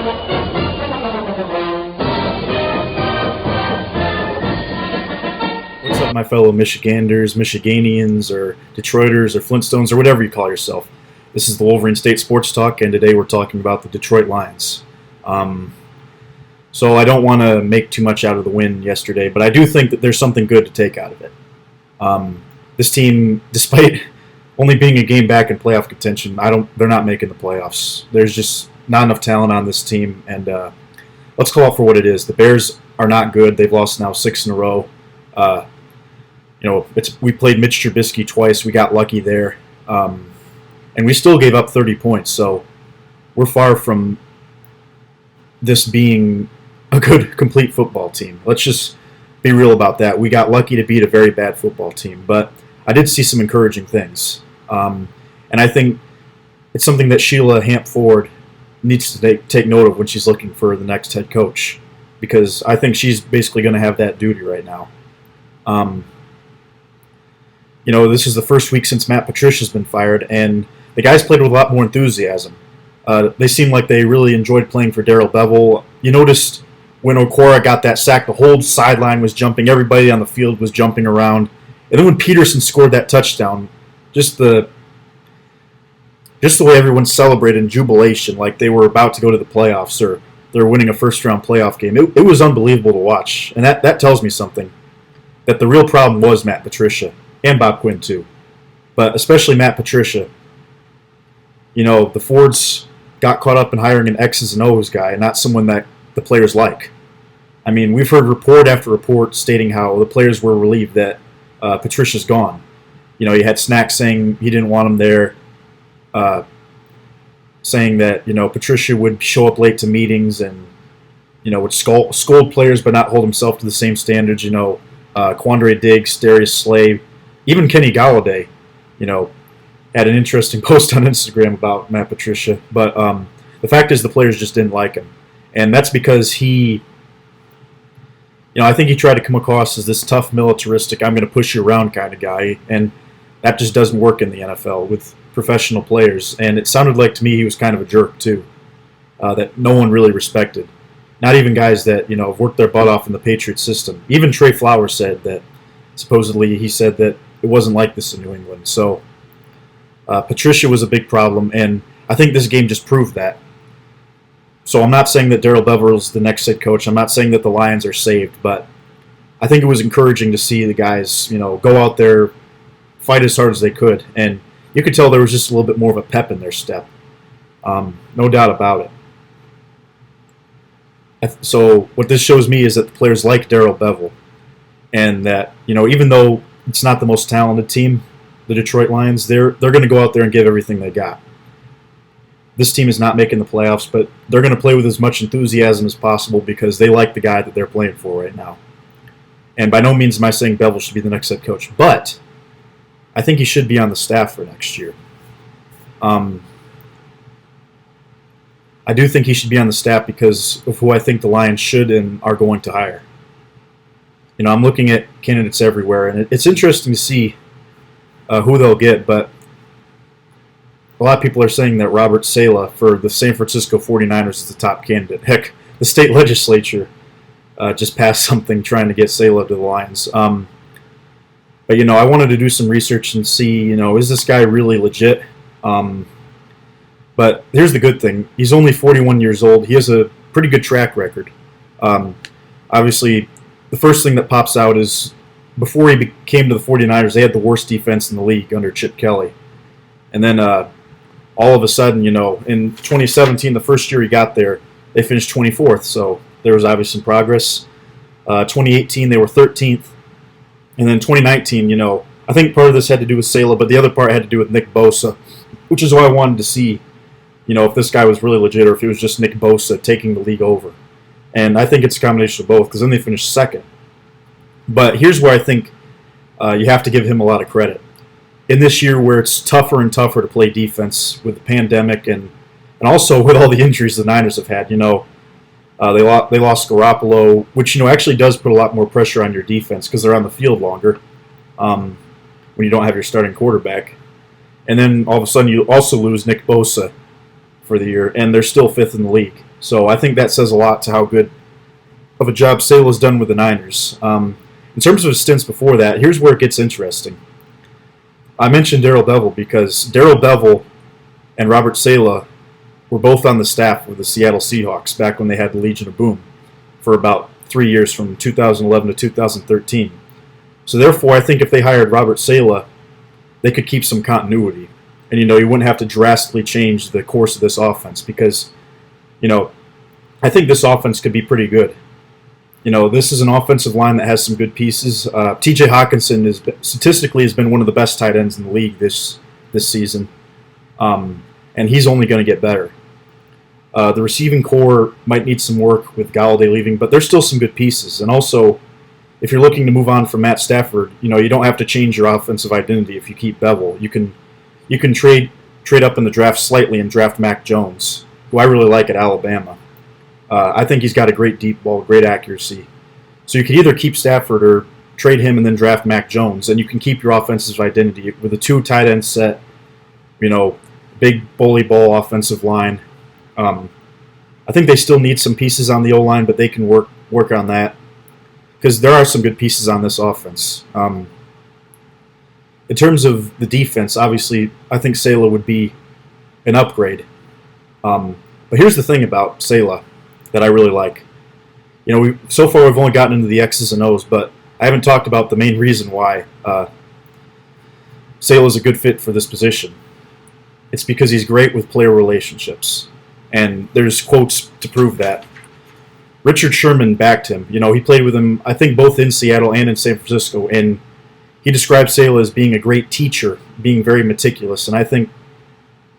What's up, my fellow Michiganders, Michiganians, or Detroiters, or Flintstones, or whatever you call yourself? This is the Wolverine State Sports Talk, and today we're talking about the Detroit Lions. So I don't want to make too much out of the win yesterday, but I do think that there's something good to take out of it. This team, despite only being a game back in playoff contention, they're not making the playoffs. There's just not enough talent on this team, and let's call it for what it is. The Bears are not good. They've lost now 6 in a row. We played Mitch Trubisky twice. We got lucky there, and we still gave up 30 points. So we're far from this being a good, complete football team. Let's just be real about that. We got lucky to beat a very bad football team, but I did see some encouraging things, and I think it's something that Sheila Hamp-Ford needs to take note of when she's looking for the next head coach, because I think she's basically going to have that duty right now. This is the first week since Matt Patricia's been fired, and the guys played with a lot more enthusiasm. They seemed like they really enjoyed playing for Bevel. You noticed when Okora got that sack, the whole sideline was jumping. Everybody on the field was jumping around. And then when Peterson scored that touchdown, just the way everyone celebrated in jubilation, like they were about to go to the playoffs or they're winning a first-round playoff game, it was unbelievable to watch. And that tells me something, that the real problem was Matt Patricia, and Bob Quinn too, but especially Matt Patricia. The Fords got caught up in hiring an X's and O's guy and not someone that the players like. I mean, we've heard report after report stating how the players were relieved that Patricia's gone. You had Snack saying he didn't want him there, saying that Patricia would show up late to meetings and would scold players but not hold himself to the same standards. Quandre Diggs, Darius Slay, even Kenny Galladay, had an interesting post on Instagram about Matt Patricia. But the fact is the players just didn't like him. And that's because I think he tried to come across as this tough, militaristic, I'm going to push you around kind of guy. And that just doesn't work in the NFL with professional players. And it sounded like to me he was kind of a jerk too, that no one really respected. Not even guys that, have worked their butt off in the Patriot system. Even Trey Flowers said that, supposedly he said that it wasn't like this in New England. So Patricia was a big problem, and I think this game just proved that. So I'm not saying that Bevel is the next head coach. I'm not saying that the Lions are saved, but I think it was encouraging to see the guys, go out there, fight as hard as they could. And you could tell there was just a little bit more of a pep in their step. No doubt about it. So what this shows me is that the players like Bevel, and that even though it's not the most talented team, the Detroit Lions, they're going to go out there and give everything they got. This team is not making the playoffs, but they're going to play with as much enthusiasm as possible because they like the guy that they're playing for right now. And by no means am I saying Bevel should be the next head coach, but I think he should be on the staff for next year. I do think he should be on the staff because of who I think the Lions should and are going to hire. I'm looking at candidates everywhere, and it's interesting to see who they'll get, but a lot of people are saying that Robert Saleh for the San Francisco 49ers is the top candidate. Heck, the state legislature just passed something trying to get Saleh to the Lions. But, I wanted to do some research and see, is this guy really legit? But here's the good thing. He's only 41 years old. He has a pretty good track record. Obviously, the first thing that pops out is before he came to the 49ers, they had the worst defense in the league under Chip Kelly. And then all of a sudden, in 2017, the first year he got there, they finished 24th. So there was obviously some progress. 2018, they were 13th. And then 2019, I think part of this had to do with Saleh, but the other part had to do with Nick Bosa, which is why I wanted to see, if this guy was really legit or if it was just Nick Bosa taking the league over. And I think it's a combination of both because then they finished second. But here's where I think you have to give him a lot of credit. In this year where it's tougher and tougher to play defense with the pandemic and also with all the injuries the Niners have had, they lost Garoppolo, which, actually does put a lot more pressure on your defense because they're on the field longer when you don't have your starting quarterback. And then all of a sudden you also lose Nick Bosa for the year, and they're still fifth in the league. So I think that says a lot to how good of a job Saleh's done with the Niners. In terms of his stints before that, here's where it gets interesting. I mentioned Darrell Bevel because Darrell Bevel and Robert Saleh were both on the staff with the Seattle Seahawks back when they had the Legion of Boom for about 3 years, from 2011 to 2013. So therefore, I think if they hired Robert Saleh, they could keep some continuity. And, you wouldn't have to drastically change the course of this offense because, I think this offense could be pretty good. This is an offensive line that has some good pieces. T.J. Hawkinson statistically has been one of the best tight ends in the league this season, and he's only going to get better. The receiving core might need some work with Galladay leaving, but there's still some good pieces. And also, if you're looking to move on from Matt Stafford, you don't have to change your offensive identity if you keep Bevel. You can trade up in the draft slightly and draft Mac Jones, who I really like at Alabama. I think he's got a great deep ball, great accuracy. So you could either keep Stafford or trade him and then draft Mac Jones, and you can keep your offensive identity with a 2 tight end set, big bully ball offensive line. I think they still need some pieces on the O-line, but they can work on that because there are some good pieces on this offense. In terms of the defense, obviously, I think Saleh would be an upgrade. But here's the thing about Saleh that I really like. So far we've only gotten into the X's and O's, but I haven't talked about the main reason why Saleh is a good fit for this position. It's because he's great with player relationships, and there's quotes to prove that. Richard Sherman backed him. He played with him, I think, both in Seattle and in San Francisco, and he described Saleh as being a great teacher, being very meticulous, and I think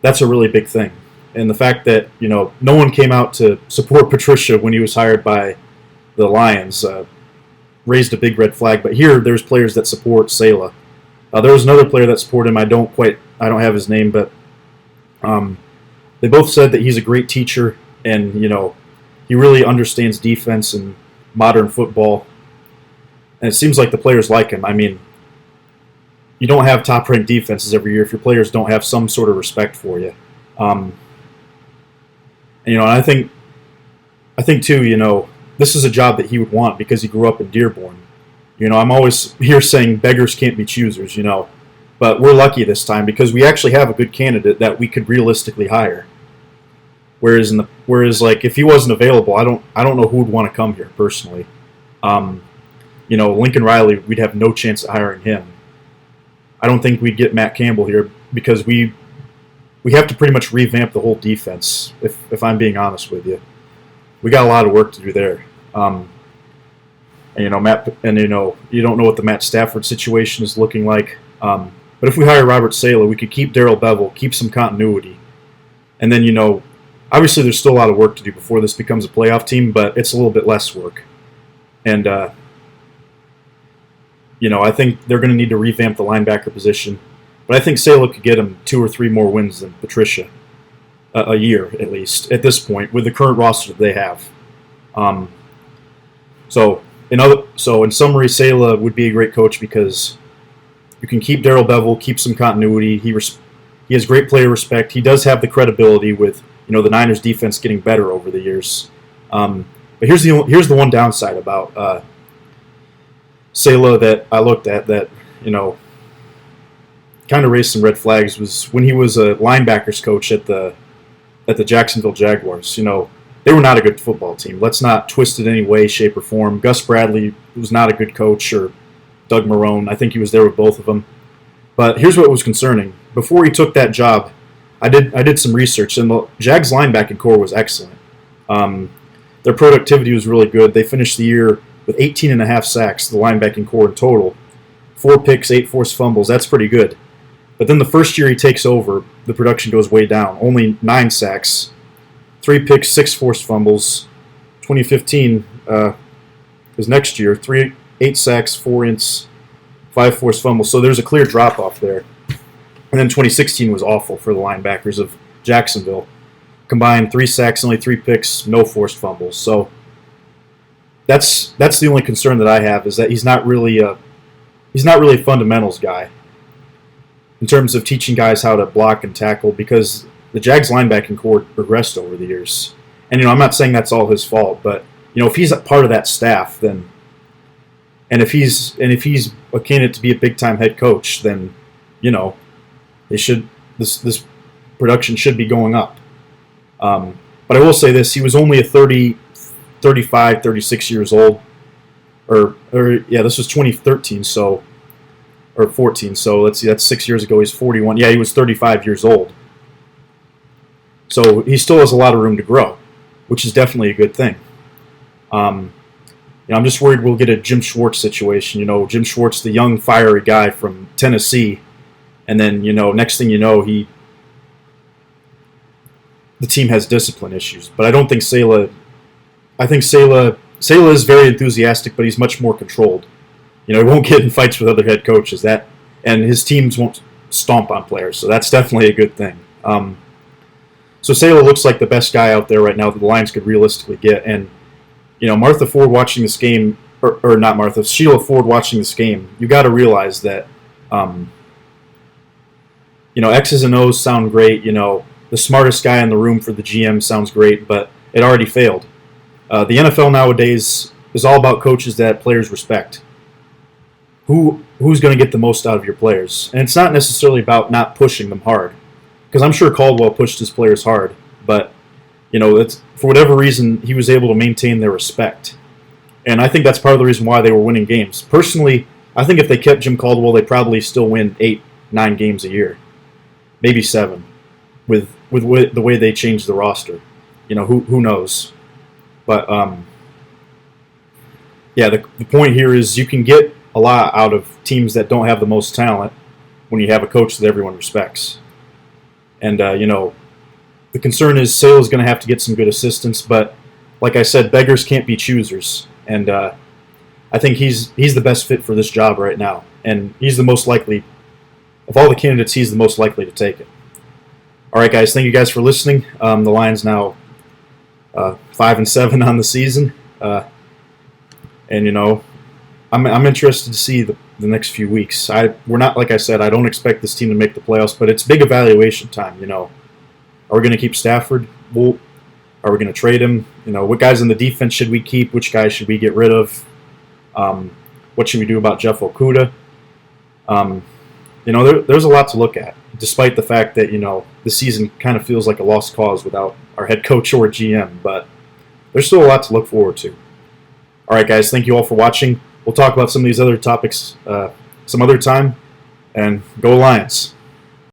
that's a really big thing. And the fact that, no one came out to support Patricia when he was hired by the Lions raised a big red flag. But here, there's players that support Saleh. There was another player that supported him. I don't have his name, but they both said that he's a great teacher and, he really understands defense and modern football. And it seems like the players like him. I mean, you don't have top-ranked defenses every year if your players don't have some sort of respect for you. And I think too, this is a job that he would want because he grew up in Dearborn. I'm always here saying beggars can't be choosers, but we're lucky this time because we actually have a good candidate that we could realistically hire. Whereas like if he wasn't available, I don't know who would want to come here personally. Lincoln Riley, we'd have no chance of hiring him. I don't think we'd get Matt Campbell here because we have to pretty much revamp the whole defense, if I'm being honest with you. We got a lot of work to do there. And you don't know what the Matt Stafford situation is looking like. But if we hire Robert Saleh, we could keep Darrell Bevel, keep some continuity. And then, obviously there's still a lot of work to do before this becomes a playoff team, but it's a little bit less work. And, I think they're going to need to revamp the linebacker position. But I think Saleh could get him 2 or 3 more wins than Patricia, a year at least, at this point, with the current roster that they have. So in summary, Saleh would be a great coach because you can keep Darrell Bevel, keep some continuity. He has great player respect. He does have the credibility with the Niners defense getting better over the years. But here's the one downside about Saleh that I looked at that kind of raised some red flags was when he was a linebackers coach at the Jacksonville Jaguars. They were not a good football team. Let's not twist it any way, shape, or form. Gus Bradley was not a good coach, or Doug Marrone. I think he was there with both of them. But here's what was concerning. Before he took that job, I did some research, and the Jags linebacking core was excellent. Their productivity was really good. They finished the year with 18.5 sacks, the linebacking core in total. 4 picks, 8 forced fumbles. That's pretty good. But then the first year he takes over, the production goes way down. Only 9 sacks, 3 picks, 6 forced fumbles. 2015 is next year, 8 sacks, 4 ints, 5 forced fumbles. So there's a clear drop-off there. And then 2016 was awful for the linebackers of Jacksonville. Combined 3 sacks, only 3 picks, no forced fumbles. So that's the only concern that I have is that he's not really a fundamentals guy in terms of teaching guys how to block and tackle because the Jags linebacking core progressed over the years. And I'm not saying that's all his fault, but if he's a part of that staff, then if he's a candidate to be a big time head coach, then they should this production should be going up. But I will say this: he was only a 35, 36 years old, or yeah, this was 2013, or 14. So let's see, that's 6 years ago. He's 41. Yeah, he was 35 years old. So he still has a lot of room to grow, which is definitely a good thing. I'm just worried we'll get a Jim Schwartz situation. Jim Schwartz, the young, fiery guy from Tennessee, and then next thing you know, the team has discipline issues. But I don't think Saleh. I think Saleh is very enthusiastic, but he's much more controlled. He won't get in fights with other head coaches. And his teams won't stomp on players. So that's definitely a good thing. So Saleh looks like the best guy out there right now that the Lions could realistically get. And Martha Ford watching this game, or not Martha, Sheila Ford watching this game, you got to realize that, X's and O's sound great. The smartest guy in the room for the GM sounds great, but it already failed. The NFL nowadays is all about coaches that players respect. Who's going to get the most out of your players? And it's not necessarily about not pushing them hard, because I'm sure Caldwell pushed his players hard, but it's, for whatever reason, he was able to maintain their respect. And I think that's part of the reason why they were winning games. Personally, I think if they kept Jim Caldwell, they'd probably still win 8, 9 games a year. Maybe 7, with the way they changed the roster. Who knows? But, the point here is you can get a lot out of teams that don't have the most talent when you have a coach that everyone respects. And, the concern is Saleh's going to have to get some good assistance, but like I said, beggars can't be choosers. And I think he's the best fit for this job right now. And he's the most likely, of all the candidates, he's the most likely to take it. All right, guys, thank you guys for listening. The Lions now 5-7 on the season. And, I'm interested to see the next few weeks. We're not, like I said, I don't expect this team to make the playoffs, but it's big evaluation time. Are we going to keep Stafford? Are we going to trade him? What guys in the defense should we keep? Which guys should we get rid of? What should we do about Jeff Okudah? There's a lot to look at, despite the fact that, the season kind of feels like a lost cause without our head coach or GM, but there's still a lot to look forward to. All right, guys, thank you all for watching. We'll talk about some of these other topics some other time, and go Lions.